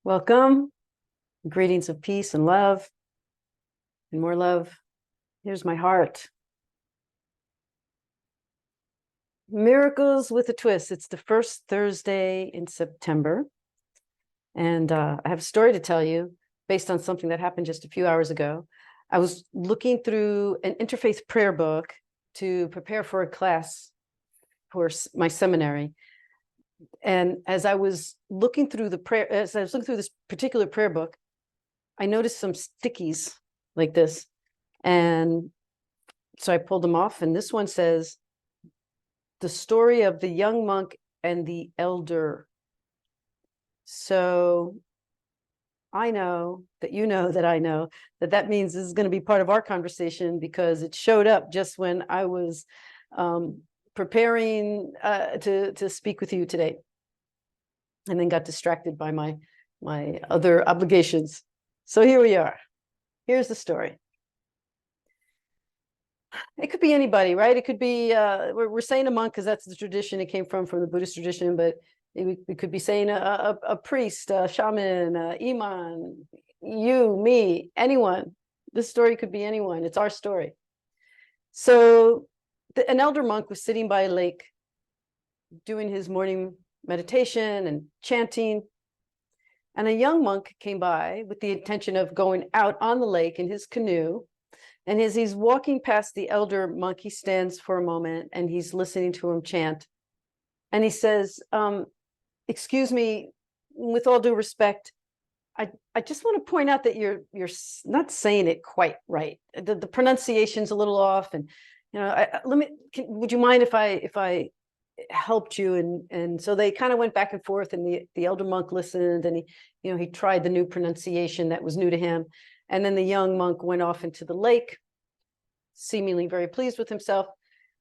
Welcome. Greetings of peace and love and more love. Here's my heart. Miracles with a twist. It's the first Thursday in September. And I have a story to tell you based on something that happened just a few hours ago. I was looking through an Interfaith prayer book to prepare for a class for my seminary. And as I was looking through this particular prayer book, I noticed some stickies like this. And so I pulled them off. And this one says, the story of the young monk and the elder. So I know that you know that I know that that means this is going to be part of our conversation, because it showed up just when I was preparing to speak with you today, and then got distracted by my other obligations. So here we are. Here's the story. It could be anybody, right? It could be, we're saying a monk because that's the tradition it came from the Buddhist tradition, but we could be saying a priest, a shaman, imam, you, me, anyone. This story could be anyone. It's our story. So an elder monk was sitting by a lake doing his morning meditation and chanting. And a young monk came by with the intention of going out on the lake in his canoe. And as he's walking past the elder monk, he stands for a moment and he's listening to him chant. And he says, excuse me, with all due respect, I just want to point out that you're not saying it quite right. The pronunciation's a little off. And, you know, would you mind if I helped you? And so they kind of went back and forth, and the elder monk listened, and he tried the new pronunciation that was new to him. And then the young monk went off into the lake, seemingly very pleased with himself.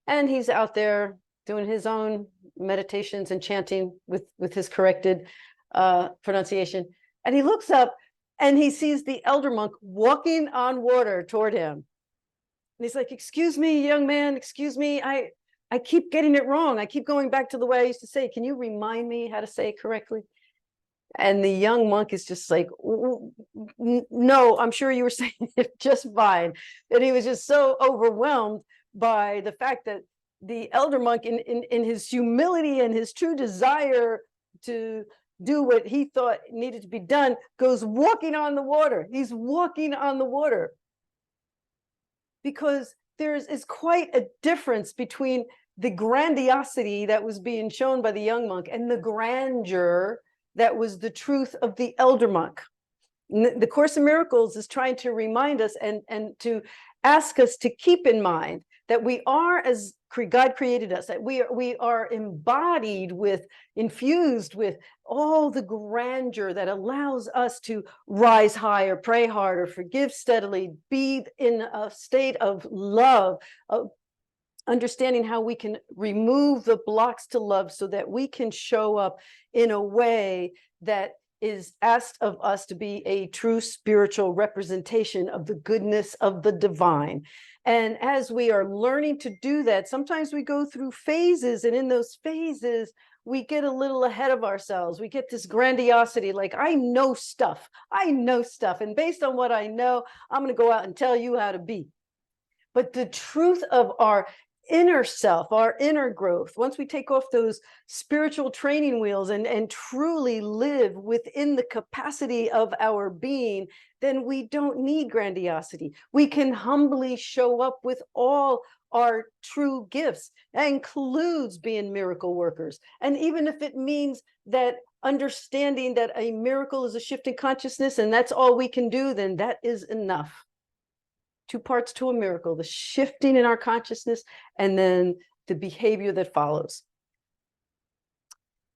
And he's out there doing his own meditations and chanting with his corrected pronunciation. And he looks up and he sees the elder monk walking on water toward him. And he's like, excuse me, young man, excuse me. I keep getting it wrong. I keep going back to the way I used to say. Can you remind me how to say it correctly? And the young monk is just like, no, I'm sure you were saying it just fine. And he was just so overwhelmed by the fact that the elder monk, in his humility and his true desire to do what he thought needed to be done, goes walking on the water. He's walking on the water. Because there is quite a difference between the grandiosity that was being shown by the young monk and the grandeur that was the truth of the elder monk. The Course in Miracles is trying to remind us and to ask us to keep in mind that we are, as God created us, that we are embodied with, infused with all the grandeur that allows us to rise higher, pray harder, forgive steadily, be in a state of love, of understanding how we can remove the blocks to love so that we can show up in a way that is asked of us to be a true spiritual representation of the goodness of the divine. And as we are learning to do that, sometimes we go through phases, and in those phases, we get a little ahead of ourselves. We get this grandiosity, like, I know stuff. And based on what I know, I'm going to go out and tell you how to be. But the truth of our inner self, our inner growth, once we take off those spiritual training wheels and truly live within the capacity of our being, then we don't need grandiosity. We can humbly show up with all our true gifts. That includes being miracle workers. And even if it means that understanding that a miracle is a shift in consciousness and that's all we can do, then that is enough. 2 parts to a miracle: the shifting in our consciousness and then the behavior that follows.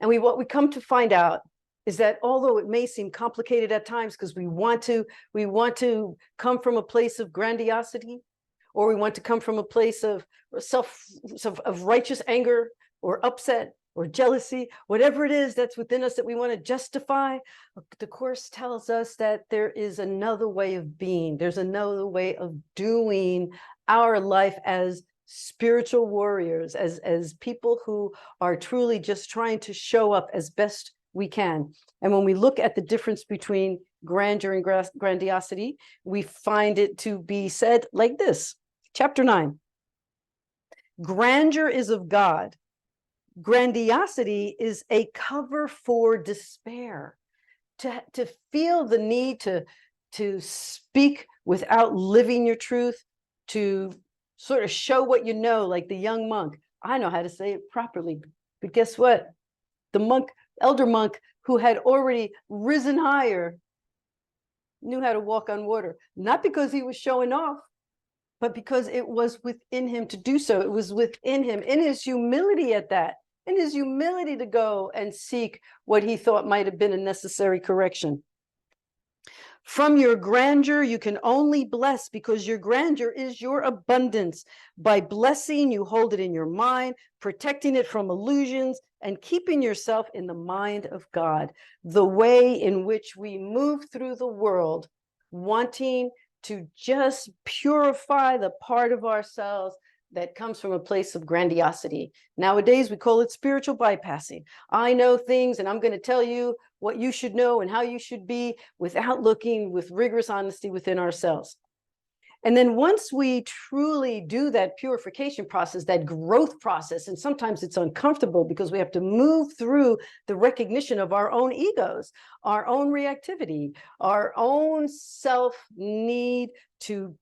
And what we come to find out is that although it may seem complicated at times, because we want to come from a place of grandiosity, or we want to come from a place of righteous anger or upset or jealousy, whatever it is that's within us that we want to justify, the Course tells us that there is another way of being. There's another way of doing our life as spiritual warriors, as people who are truly just trying to show up as best we can. And when we look at the difference between grandeur and grandiosity, we find it to be said like this. Chapter 9. Grandeur is of God. Grandiosity is a cover for despair. To feel the need to speak without living your truth, to sort of show what you know, like the young monk. I know how to say it properly, but guess what? The elder monk who had already risen higher knew how to walk on water, not because he was showing off, but because it was within him to do so. It was within him, in his humility at that, in his humility to go and seek what he thought might have been a necessary correction. From your grandeur, you can only bless, because your grandeur is your abundance. By blessing, you hold it in your mind, protecting it from illusions, and keeping yourself in the mind of God. The way in which we move through the world, wanting to just purify the part of ourselves that comes from a place of grandiosity. Nowadays, we call it spiritual bypassing. I know things, and I'm going to tell you what you should know and how you should be, without looking with rigorous honesty within ourselves. And then once we truly do that purification process, that growth process, and sometimes it's uncomfortable because we have to move through the recognition of our own egos, our own reactivity, our own self-need to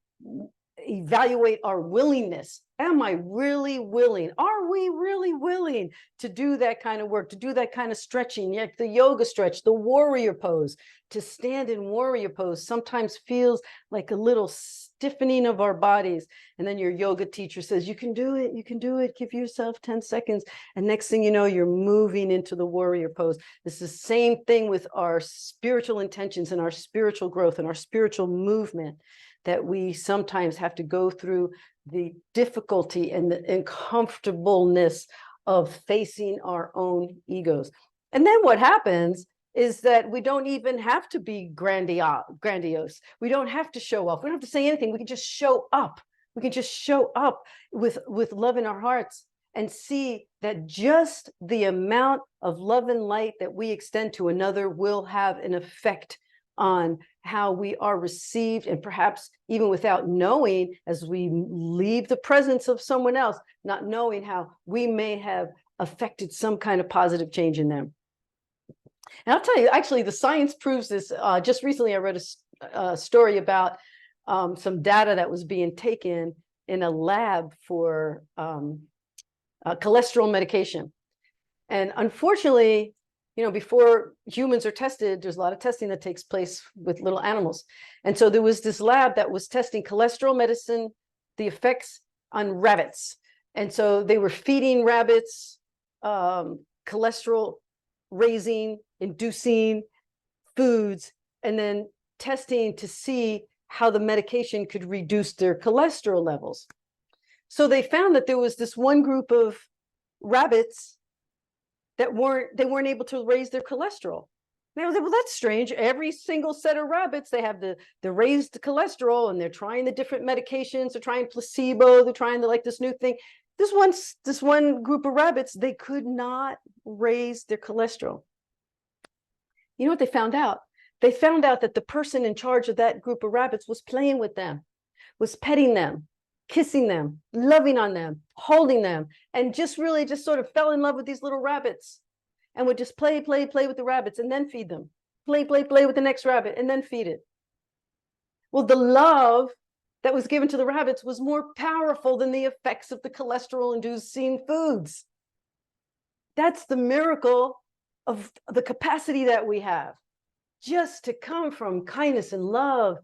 evaluate our willingness. Am I really willing? Are we really willing to do that kind of work, to do that kind of stretching? Like the yoga stretch, the warrior pose. To stand in warrior pose sometimes feels like a little stiffening of our bodies. And then your yoga teacher says, you can do it, you can do it. Give yourself 10 seconds. And next thing you know, you're moving into the warrior pose. It's the same thing with our spiritual intentions and our spiritual growth and our spiritual movement, that we sometimes have to go through the difficulty and the uncomfortableness of facing our own egos. And then what happens is that we don't even have to be grandiose. We don't have to show off. We don't have to say anything. We can just show up. We can just show up with love in our hearts and see that just the amount of love and light that we extend to another will have an effect on how we are received, and perhaps even without knowing, as we leave the presence of someone else, not knowing how we may have affected some kind of positive change in them. And I'll tell you, actually, the science proves this. Just recently, I read a story about some data that was being taken in a lab for cholesterol medication. And unfortunately, you know, before humans are tested, there's a lot of testing that takes place with little animals. And so there was this lab that was testing cholesterol medicine, the effects on rabbits. And so they were feeding rabbits cholesterol raising, inducing foods, and then testing to see how the medication could reduce their cholesterol levels. So they found that there was this one group of rabbits that weren't able to raise their cholesterol. And I was like, well, that's strange. Every single set of rabbits, they have the raised cholesterol, and they're trying the different medications. They're trying placebo. They're trying this new thing. This one group of rabbits, they could not raise their cholesterol. You know what they found out? They found out that the person in charge of that group of rabbits was playing with them, was petting them, kissing them, loving on them, holding them, and just really just sort of fell in love with these little rabbits, and would just play with the rabbits and then feed them. Play with the next rabbit and then feed it. Well, the love that was given to the rabbits was more powerful than the effects of the cholesterol-inducing foods. That's the miracle of the capacity that we have, just to come from kindness and love.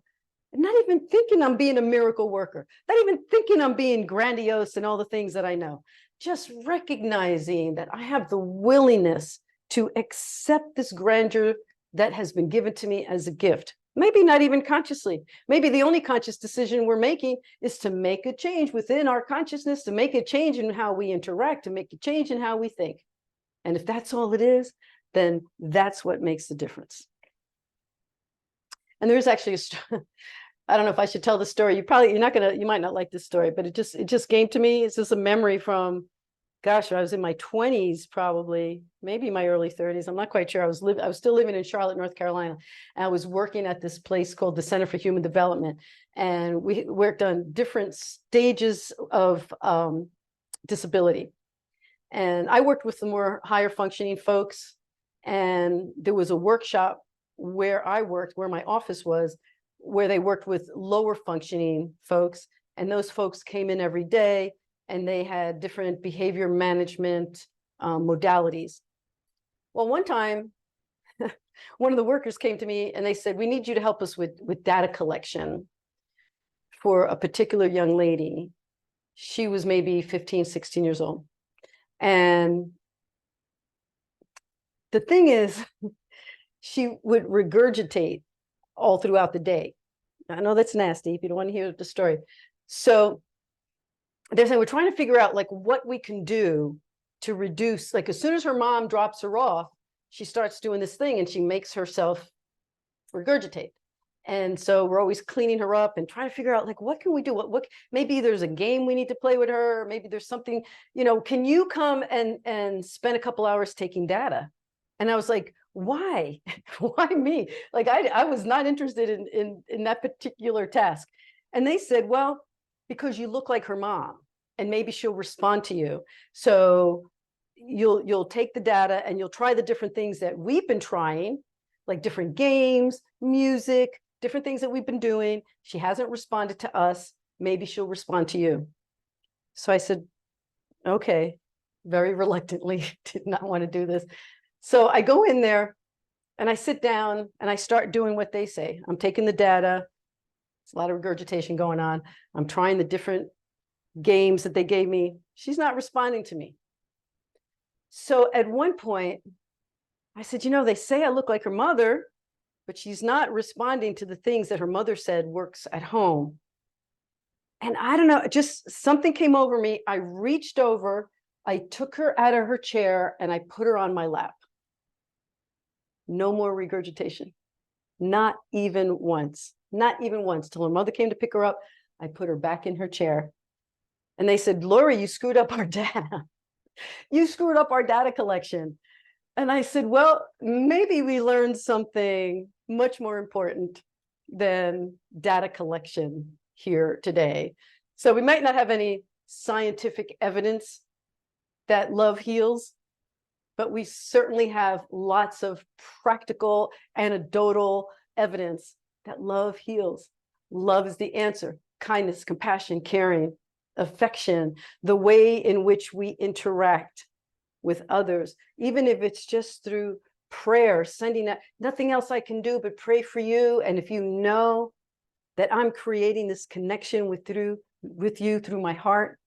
Not even thinking I'm being a miracle worker, not even thinking I'm being grandiose and all the things that I know, just recognizing that I have the willingness to accept this grandeur that has been given to me as a gift. Maybe not even consciously. Maybe the only conscious decision we're making is to make a change within our consciousness, to make a change in how we interact, to make a change in how we think. And if that's all it is, then that's what makes the difference. And there's actually I don't know if I should tell the story. You might not like this story, but it just came to me. It's just a memory from gosh, I was in my 20s, probably, maybe my early 30s. I'm not quite sure. I was still living in Charlotte, North Carolina. And I was working at this place called the Center for Human Development. And we worked on different stages of disability. And I worked with the more higher functioning folks. And there was a workshop where I worked, where my office was, where they worked with lower functioning folks. And those folks came in every day, and they had different behavior management modalities. Well, one time, one of the workers came to me and they said, we need you to help us with data collection for a particular young lady. She was maybe 15, 16 years old. And the thing is, she would regurgitate all throughout the day. I know that's nasty if you don't want to hear the story. So they're saying, we're trying to figure out like what we can do to reduce, like as soon as her mom drops her off, she starts doing this thing and she makes herself regurgitate. And so we're always cleaning her up and trying to figure out like, what can we do? What maybe there's a game we need to play with her. Maybe there's something, you know, can you come and spend a couple hours taking data? And I was like, why? Why me? Like I was not interested in that particular task. And they said, well, because you look like her mom and maybe she'll respond to you. So you'll take the data and you'll try the different things that we've been trying, like different games, music, different things that we've been doing. She hasn't responded to us. Maybe she'll respond to you. So I said, okay, very reluctantly, did not want to do this. So I go in there and I sit down and I start doing what they say. I'm taking the data. There's a lot of regurgitation going on. I'm trying the different games that they gave me. She's not responding to me. So at one point, I said, you know, they say I look like her mother, but she's not responding to the things that her mother said works at home. And I don't know, just something came over me. I reached over, I took her out of her chair and I put her on my lap. No more regurgitation. Not even once. Not even once. Till her mother came to pick her up, I put her back in her chair. And they said, Lori, you screwed up our data. You screwed up our data collection. And I said, well, maybe we learned something much more important than data collection here today. So we might not have any scientific evidence that love heals, but we certainly have lots of practical, anecdotal evidence that love heals. Love is the answer. Kindness, compassion, caring, affection, the way in which we interact with others, even if it's just through prayer, sending that, nothing else I can do but pray for you. And if you know that I'm creating this connection with you through my heart,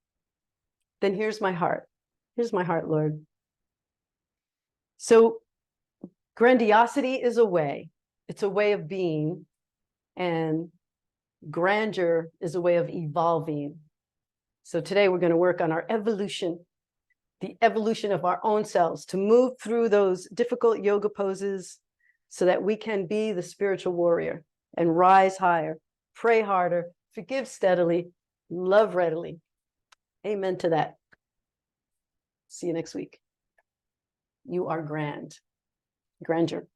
then here's my heart. Here's my heart, Lord. So grandiosity is a way. It's a way of being. And grandeur is a way of evolving. So today we're going to work on our evolution, the evolution of our own selves, to move through those difficult yoga poses so that we can be the spiritual warrior and rise higher, pray harder, forgive steadily, love readily. Amen to that. See you next week. You are grand. Grandeur.